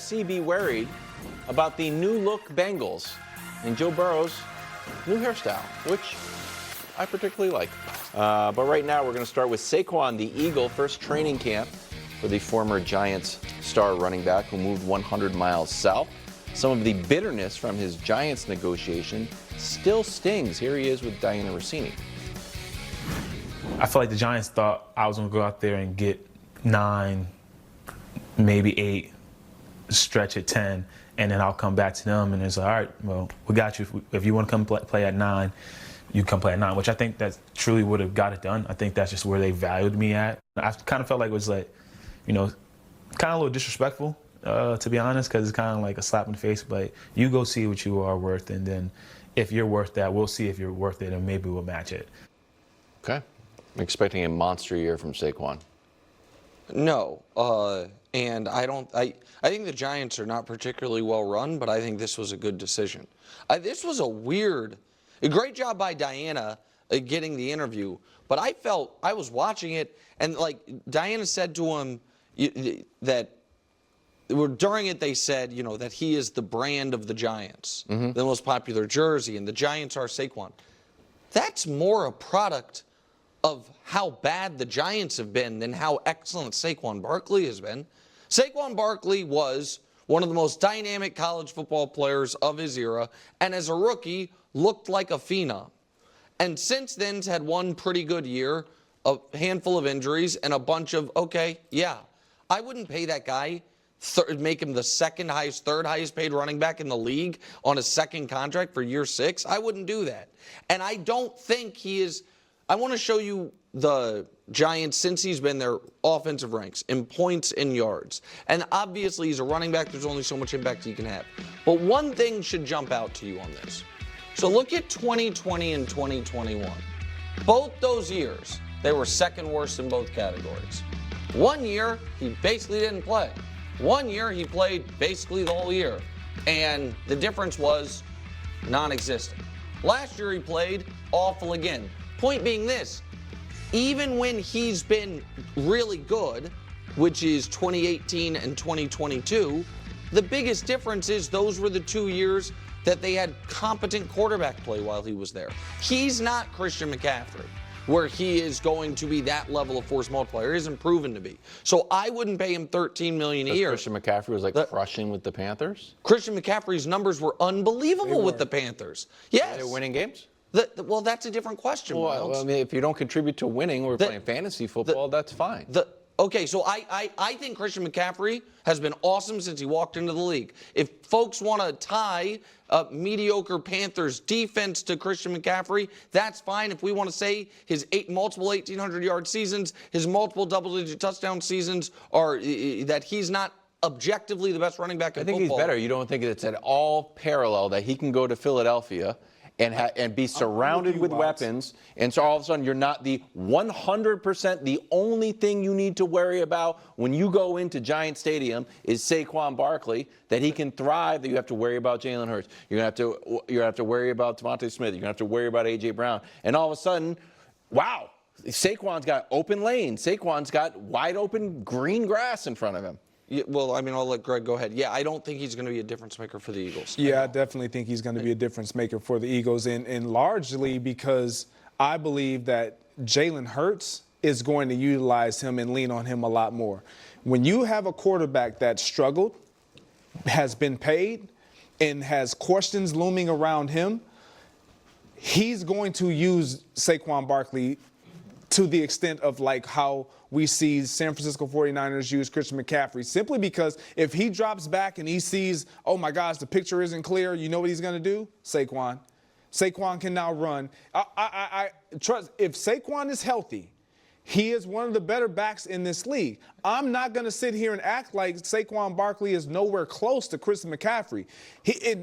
AFC be worried about the new-look Bengals and Joe Burrow's new hairstyle, which I particularly like. But right now, we're going to start with Saquon, the Eagle, first training camp for the former Giants star running back who moved 100 miles south. Some of the bitterness from his Giants negotiation still stings. Here he is with Diana Rossini. I feel like the Giants thought I was going to go out there and get 9, maybe 8, stretch at 10, and then I'll come back to them. And it's like, all right, well, we got you. If you want to come play at 9, you come play at 9, which I think that truly would have got it done. I think that's just where they valued me at. I kind of felt like it was like, kind of a little disrespectful, to be honest, because it's kind of like a slap in the face. But you go see what you are worth, and then if you're worth that, we'll see if you're worth it, and maybe we'll match it. Okay. I'm expecting a monster year from Saquon. No, and I think the Giants are not particularly well run, but I think this was a good decision. This was a great job by Diana getting the interview, but I was watching it, and like Diana said to him that during it they said, that he is the brand of the Giants, the most popular jersey, and the Giants are Saquon. That's more a product of how bad the Giants have been than how excellent Saquon Barkley has been. Saquon Barkley was one of the most dynamic college football players of his era, and as a rookie, looked like a phenom. And since then, has had one pretty good year, a handful of injuries, and a bunch of, I wouldn't pay that guy, make him the third highest paid running back in the league on a second contract for year 6. I wouldn't do that. And I don't think he is. I want to show you the Giants since he's been their offensive ranks in points and yards. And obviously, he's a running back. There's only so much impact he can have. But one thing should jump out to you on this. So look at 2020 and 2021. Both those years, they were second worst in both categories. One year, he basically didn't play. One year, he played basically the whole year. And the difference was non-existent. Last year, he played awful again. Point being this, even when he's been really good, which is 2018 and 2022, the biggest difference is those were the 2 years that they had competent quarterback play while he was there. He's not Christian McCaffrey, where he is going to be that level of force multiplier. He isn't proven to be. So I wouldn't pay him $13 million a year. Christian McCaffrey was crushing with the Panthers? Christian McCaffrey's numbers were unbelievable with the Panthers. Yes. They're winning games? Well, that's a different question, Miles. Well, I mean, if you don't contribute to winning, we're playing fantasy football, that's fine. Okay, so I think Christian McCaffrey has been awesome since he walked into the league. If folks want to tie mediocre Panthers defense to Christian McCaffrey, that's fine. If we want to say his multiple 1,800-yard seasons, his multiple double-digit touchdown seasons, are that he's not objectively the best running back in football. I think he's better. You don't think it's at all parallel that he can go to Philadelphia and be surrounded with weapons, and so all of a sudden you're not the 100%, the only thing you need to worry about when you go into Giant Stadium is Saquon Barkley, that he can thrive, that you have to worry about Jalen Hurts. You're going to have to worry about Devontae Smith. You're going to have to worry about A.J. Brown. And all of a sudden, wow, Saquon's got open lanes. Saquon's got wide open green grass in front of him. Yeah, well, I mean, I'll let Greg go ahead. Yeah, I don't think he's going to be a difference maker for the Eagles. Yeah, I definitely think he's going to be a difference maker for the Eagles, and largely because I believe that Jalen Hurts is going to utilize him and lean on him a lot more. When you have a quarterback that struggled, has been paid, and has questions looming around him, he's going to use Saquon Barkley to the extent of like how we see San Francisco 49ers use Christian McCaffrey, simply because if he drops back and he sees, oh my gosh, the picture isn't clear, you know what he's going to do? Saquon can now run. I trust, if Saquon is healthy, he is one of the better backs in this league. I'm not going to sit here and act like Saquon Barkley is nowhere close to Christian McCaffrey.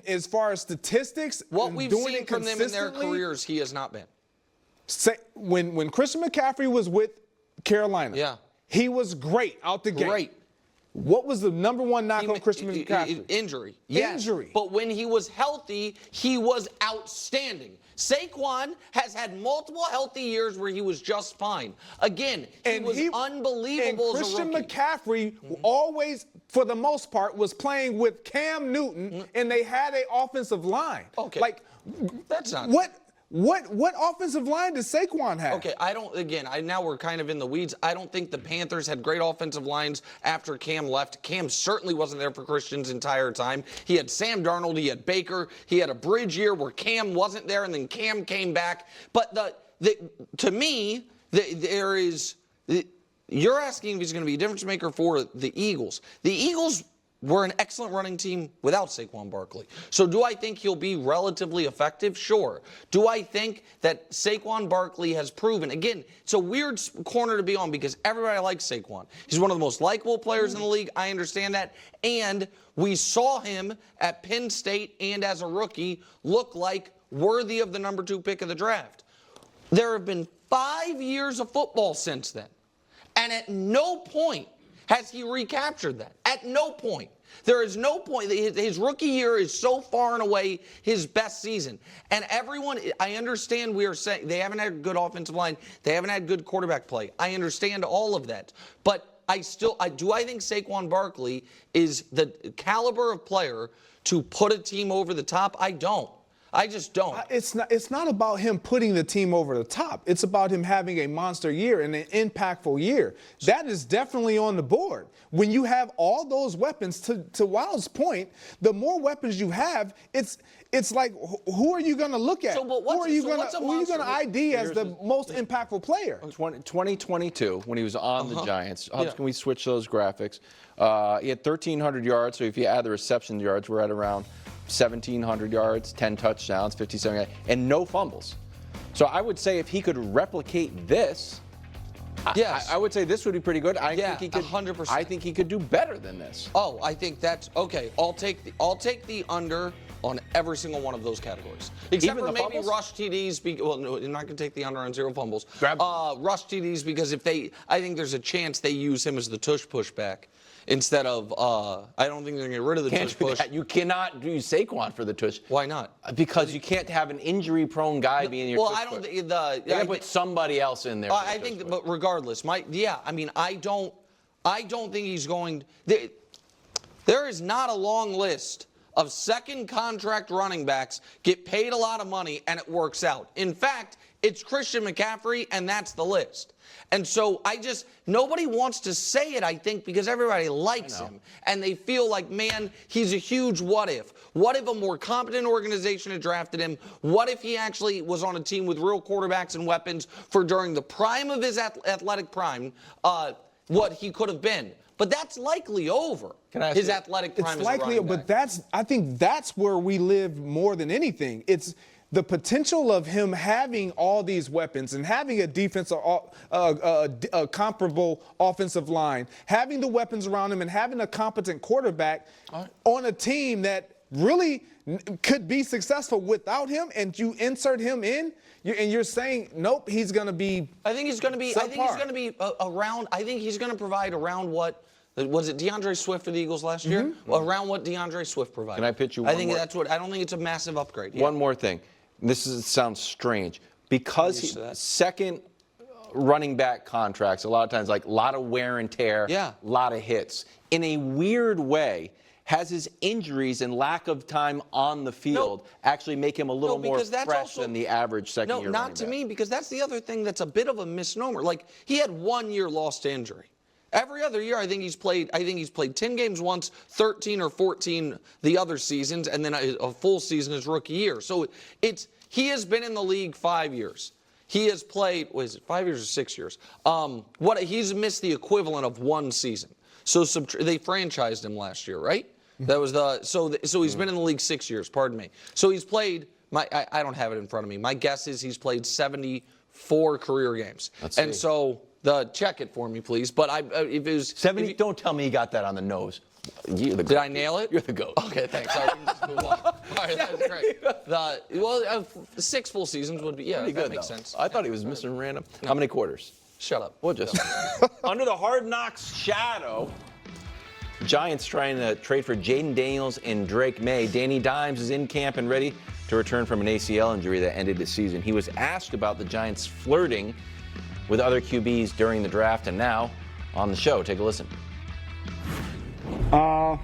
As far as statistics, what we've seen from them in their careers, he has not been. When Christian McCaffrey was with Carolina, yeah, he was great out the gate. Great. What was the number one knock on Christian McCaffrey? Injury. Yes. Injury. But when he was healthy, he was outstanding. Saquon has had multiple healthy years where he was just fine. Again, he was unbelievable and as a rookie. Christian McCaffrey always, for the most part, was playing with Cam Newton, and they had an offensive line. Okay. Like, that's not What offensive line does Saquon have? Okay, now we're kind of in the weeds. I don't think the Panthers had great offensive lines after Cam left. Cam certainly wasn't there for Christian's entire time. He had Sam Darnold, he had Baker, he had a bridge year where Cam wasn't there and then Cam came back. But to me, you're asking if he's going to be a difference maker for the Eagles. The Eagles were an excellent running team without Saquon Barkley. So do I think he'll be relatively effective? Sure. Do I think that Saquon Barkley has proven, again, it's a weird corner to be on because everybody likes Saquon. He's one of the most likable players in the league. I understand that. And we saw him at Penn State and as a rookie look like worthy of the number 2 pick of the draft. There have been 5 years of football since then. And at no point has he recaptured that? At no point. There is no point. His rookie year is so far and away his best season. And everyone, I understand we are saying they haven't had a good offensive line. They haven't had good quarterback play. I understand all of that. But I think Saquon Barkley is the caliber of player to put a team over the top? I don't. I just don't. It's not about him putting the team over the top. It's about him having a monster year and an impactful year. That is definitely on the board. When you have all those weapons, to Wild's point, the more weapons you have, it's like, who are you going to look at? Who are you going to ID as the most impactful player? 2022, when he was on the Giants. Can we switch those graphics? He had 1,300 yards, so if you add the reception yards, we're at around 1,700 yards, 10 touchdowns, 57, and no fumbles. So I would say if he could replicate this, yes, I would say this would be pretty good. I think he could 100%. I think he could do better than this. Oh, I think that's okay. I'll take the under on every single one of those categories, except for maybe fumbles? rush TDs. Well, no, you're not going to take the under on 0 fumbles. Rush TDs because I think there's a chance they use him as the tush pushback. Instead of, I don't think they're going to get rid of the tush push. You cannot use Saquon for the tush. Why not? Because you can't have an injury-prone guy being your tush I don't push. think You got to put somebody else in there. I think, but regardless, I don't think he's going. There is not a long list of second contract running backs get paid a lot of money and it works out. In fact, it's Christian McCaffrey, and that's the list. And so nobody wants to say it, I think, because everybody likes him. And they feel like, man, he's a huge what if. What if a more competent organization had drafted him? What if he actually was on a team with real quarterbacks and weapons for during the prime of his athletic prime, what he could have been? But that's likely over. His athletic prime is likely, but I think that's where we live more than anything. It's the potential of him having all these weapons and having a defense, a comparable offensive line, having the weapons around him and having a competent quarterback on a team that really could be successful without him, and you insert him in, and you're saying, nope, he's going to be I think he's going to be around. I think he's going to provide around what. Was it DeAndre Swift for the Eagles last year? Well, around what DeAndre Swift provided. Can I pitch you one more? I don't think it's a massive upgrade. One more thing. Sounds strange. Because second running back contracts, a lot of times, like a lot of wear and tear, a lot of hits. In a weird way, has his injuries and lack of time on the field actually make him a little more fresh than the average second-year running back? No, not to me, because that's the other thing that's a bit of a misnomer. Like, he had 1 year lost to injury. Every other year, I think he's played 10 games once, 13 or 14 the other seasons, and then a full season his rookie year. So he has been in the league 5 years. He has played, 5 years or 6 years? He's missed the equivalent of one season. So they franchised him last year, right? That was so he's been in the league 6 years. Pardon me. So he's played. I don't have it in front of me. My guess is he's played 74 career games. And so. Check it for me, please. But if it was 70, don't tell me you got that on the nose. Did I nail it? You're the GOAT. Okay, thanks. I can just move on. All right, that's great. 6 full seasons would be that makes sense. I thought he was missing random. How many quarters? Shut up. Well, just under the Hard Knocks shadow. Giants trying to trade for Jaden Daniels and Drake May. Danny Dimes is in camp and ready to return from an ACL injury that ended his season. He was asked about the Giants flirting with other QBs during the draft, and now on the show. Take a listen. I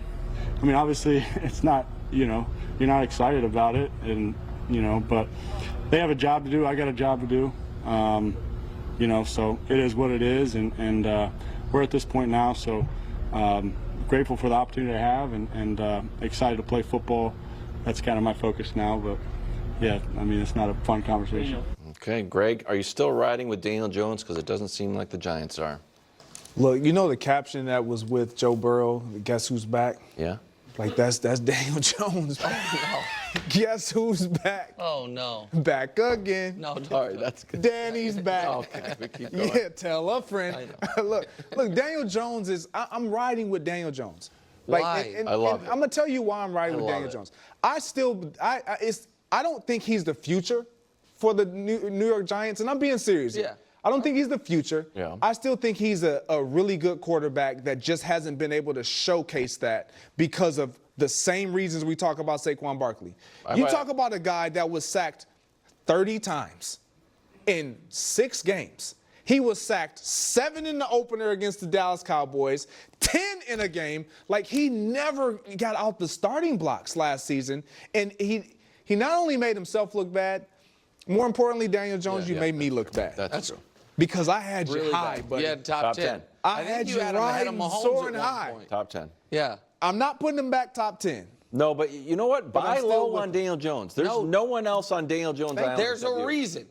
mean, obviously, it's not, you're not excited about it, and, but they have a job to do. I got a job to do. So it is what it is, and we're at this point now, so grateful for the opportunity I have, and excited to play football. That's kind of my focus now, but yeah, I mean, it's not a fun conversation. Okay, Greg, are you still riding with Daniel Jones? Because it doesn't seem like the Giants are. Look, the caption that was with Joe Burrow, guess who's back? Yeah? Like, that's Daniel Jones. Oh, Guess who's back? no. Oh, no. Back again. No, don't All right, do it. that's good. Danny's back. Okay, we keep going. Yeah, tell a friend. look, Daniel Jones is. I'm riding with Daniel Jones. Why? I love it. I'm gonna tell you why I'm riding with love Daniel it. Jones. I don't think he's the future for the New York Giants, and I'm being serious. Yeah. I don't think he's the future. Yeah. I still think he's a really good quarterback that just hasn't been able to showcase that because of the same reasons we talk about Saquon Barkley. You talk about a guy that was sacked 30 times in 6 games. He was sacked 7 in the opener against the Dallas Cowboys, 10 in a game. Like, he never got out the starting blocks last season. And he not only made himself look bad, more importantly, Daniel Jones, you made me look bad. That's true. Because I had you Really high, bad. buddy. You had top 10. I think had you you had him ahead of riding, Mahomes soaring at one high. point. Top 10. Yeah. I'm not putting him back top 10. No, but you know what? I'm Buy still low with on him. Daniel Jones. There's no one else on Daniel Jones' island. There's except a you. reason.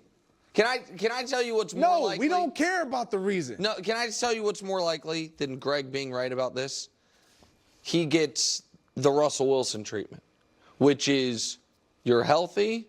Can I tell you what's more No, likely? we don't care about the reason. No, can I just tell you what's more likely than Greg being right about this? He gets the Russell Wilson treatment, which is you're healthy,